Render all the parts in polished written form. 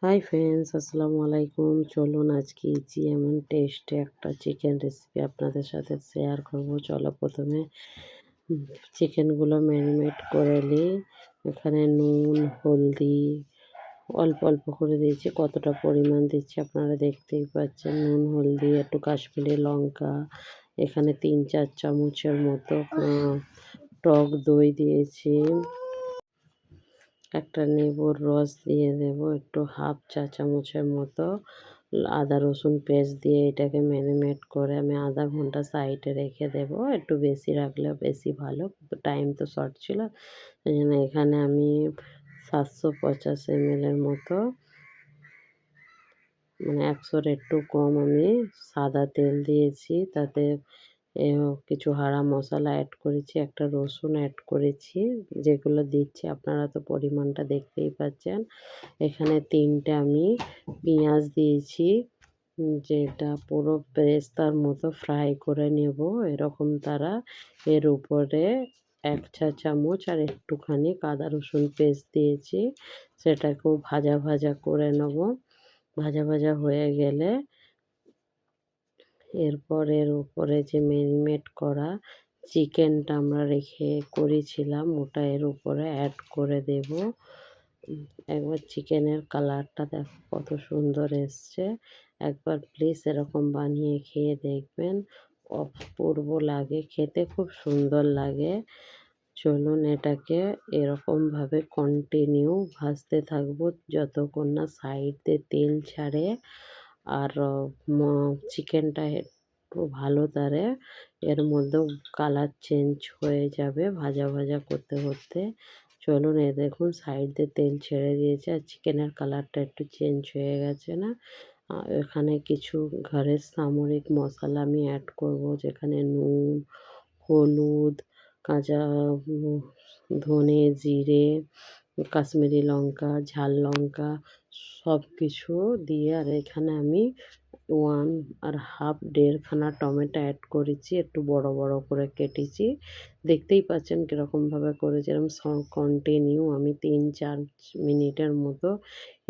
Hi friends, আসসালামু আলাইকুম। চলুন আজকে ইজি এমন টেস্টে একটা চিকেন রেসিপি আপনাদের সাথে শেয়ার করব। চলো প্রথমে চিকেনগুলো ম্যারিনেট করে নিই। এখানে নুন, হলদি অল্প অল্প করে দিয়েছি। কতটা পরিমাণ দিচ্ছি আপনারা দেখতেই পাচ্ছেন। নুন, হলদি, একটু কাশ্মীরি লঙ্কা, এখানে 3-4 চামচের মতো টক দই দিয়েছি। একটা লেবুর রস দিয়ে দেব, একটু হাফ চা চামচের মতো আদা রসুন পেস্ট দিয়ে এটাকে ম্যারিনেট করে আমি আধা ঘন্টা সাইডে রেখে দেব। একটু বেশি রাখলে বেশি ভালো, কিন্তু টাইম তো শর্ট ছিল, সেই জন্য এখানে আমি 750 ml এর মতো, মানে 100-র একটু কম আমি সাদা তেল দিয়েছি। তাতে কিছু হাঁড়া মশলা অ্যাড করেছি, একটা রসুন অ্যাড করেছি। যেগুলো দিচ্ছি আপনারা তো পরিমাণটা দেখতেই পাচ্ছেন। এখানে 3টে আমি পেঁয়াজ দিয়েছি, যেটা পুরো পেস্তার মতো ফ্রাই করে নেব এরকম তারা। এর উপরে 1 চা চামচ আর একটুখানি আদা রসুন পেস্ট দিয়েছি, সেটাকেও ভাজা ভাজা করে নেব। ভাজা ভাজা হয়ে গেলে এরপর এর উপরে যে ম্যারিনেট করা চিকেনটা আমরা করেছিলাম ওটা এর উপরে অ্যাড করে দেব। একবার চিকেনের কালারটা দেখো কত সুন্দর এসছে। একবার প্লিজ এরকম বানিয়ে খেয়ে দেখবেন, অপূর্ব লাগে খেতে, খুব সুন্দর লাগে। চলুন এটাকে এরকমভাবে কন্টিনিউ ভাজতে থাকবো যতক্ষণ না সাইড দিয়ে তেল ছাড়ে আর চিকেনটা একটু ভালো তারে এর মধ্যেও কালার চেঞ্জ হয়ে যাবে ভাজা ভাজা করতে করতে। চলুন দেখুন সাইড দিয়ে তেল ছেড়ে দিয়েছে আর চিকেনের কালারটা একটু চেঞ্জ হয়ে গেছে না। এখানে কিছু ঘরের সামরিক মশলা আমি অ্যাড করব, যেখানে নুন, হলুদ, কাঁচা ধনে, জিরে, কাশ্মীরি লঙ্কা, ঝাল লঙ্কা সব কিছু দিয়ে, আর এখানে আমি 1.5 টমেটো অ্যাড করেছি, একটু বড় বড় করে কেটেছি। দেখতেই পাচ্ছেন কীরকমভাবে করেছি। এরকম কন্টিনিউ আমি 3-4 মিনিটের মতো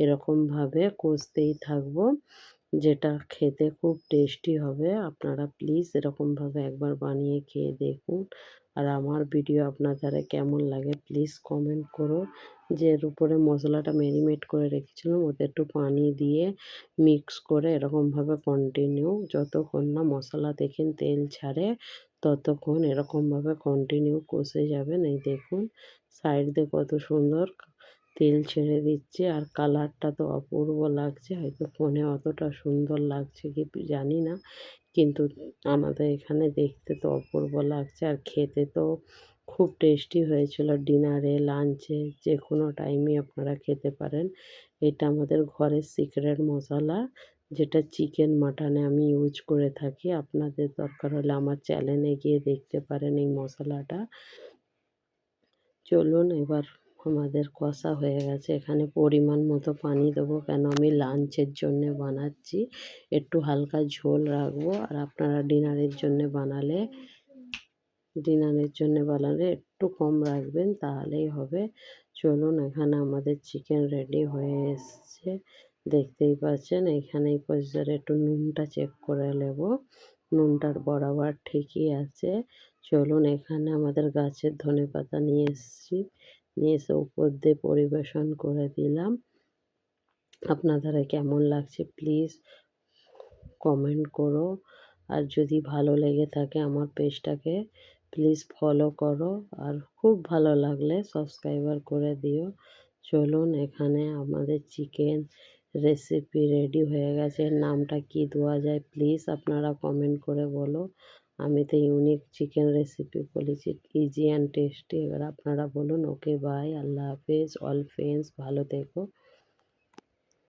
এরকমভাবে কষতেই থাকবো, যেটা খেতে খুব টেস্টি হবে। আপনারা প্লিজ এরকমভাবে একবার বানিয়ে খেয়ে দেখুন। আর আমার ভিডিও আপনাদের কেমন লাগে প্লিজ কমেন্ট করো। যে এর উপরে মশলাটা ম্যারিনেট করে রেখেছিলাম ওতে একটু পানি দিয়ে মিক্স করে এরকমভাবে কন্টিনিউ যতক্ষণ না মশলা দেখেন তেল ছাড়ে ততক্ষণ এরকমভাবে কন্টিনিউ কষে যাবেন। এই দেখুন সাইড দিয়ে কত সুন্দর তেল ছেড়ে দিচ্ছে আর কালারটা তো অপূর্ব লাগছে। হয়তো ফোনে অতটা সুন্দর লাগছে কি জানি না, কিন্তু আমাদের এখানে দেখতে তো অপূর্ব লাগছে আর খেতে তো খুব টেস্টি হয়েছিল। ডিনারে, লাঞ্চে, যে কোনো টাইমে আপনারা খেতে পারেন। এটা আমাদের ঘরের সিক্রেট মশলা, যেটা চিকেন মাটনে আমি ইউজ করে থাকি। আপনাদের দরকার হলে আমার চ্যানেলে গিয়ে দেখতে পারেন এই মশলাটা। চলুন এবার আমাদের কষা হয়ে গেছে, এখানে পরিমাণ মতো পানি দেবো, কেন আমি লাঞ্চের জন্যে বানাচ্ছি, একটু হালকা ঝোল রাখবো। আর আপনারা ডিনারের জন্যে বানালে একটু কম রাখবেন, তাহলেই হবে। চলুন এখানে আমাদের চিকেন রেডি হয়ে এসছে, দেখতেই পাচ্ছেন। এখানে এই পর্যায়ে একটু নুনটা চেক করে নেব, নুনটার বরাবর ঠিকই আছে। চলুন এখানে আমাদের গাছের ধনেপাতা নিয়ে এসেছি, নিয়ে এসে উপর দিয়ে পরিবেশন করে দিলাম। আপনাদের কেমন লাগছে প্লিজ কমেন্ট করো। আর যদি ভালো লেগে থাকে আমার পেজটাকে প্লিজ ফলো করো, আর খুব ভালো লাগলে সাবস্ক্রাইবার করে দিও। চলুন এখানে আমাদের চিকেন রেসিপি রেডি হয়ে গেছে। নামটা কি দেওয়া যায় প্লিজ আপনারা কমেন্ট করে বলো। আমি তো ইউনিক চিকেন রেসিপি বলেছি, ইজি অ্যান্ড টেস্টি। এবার আপনারা বলুন। ওকে বাই, আল্লাহ হাফেজ, অল ফ্রেন্ডস ভালো থেকো।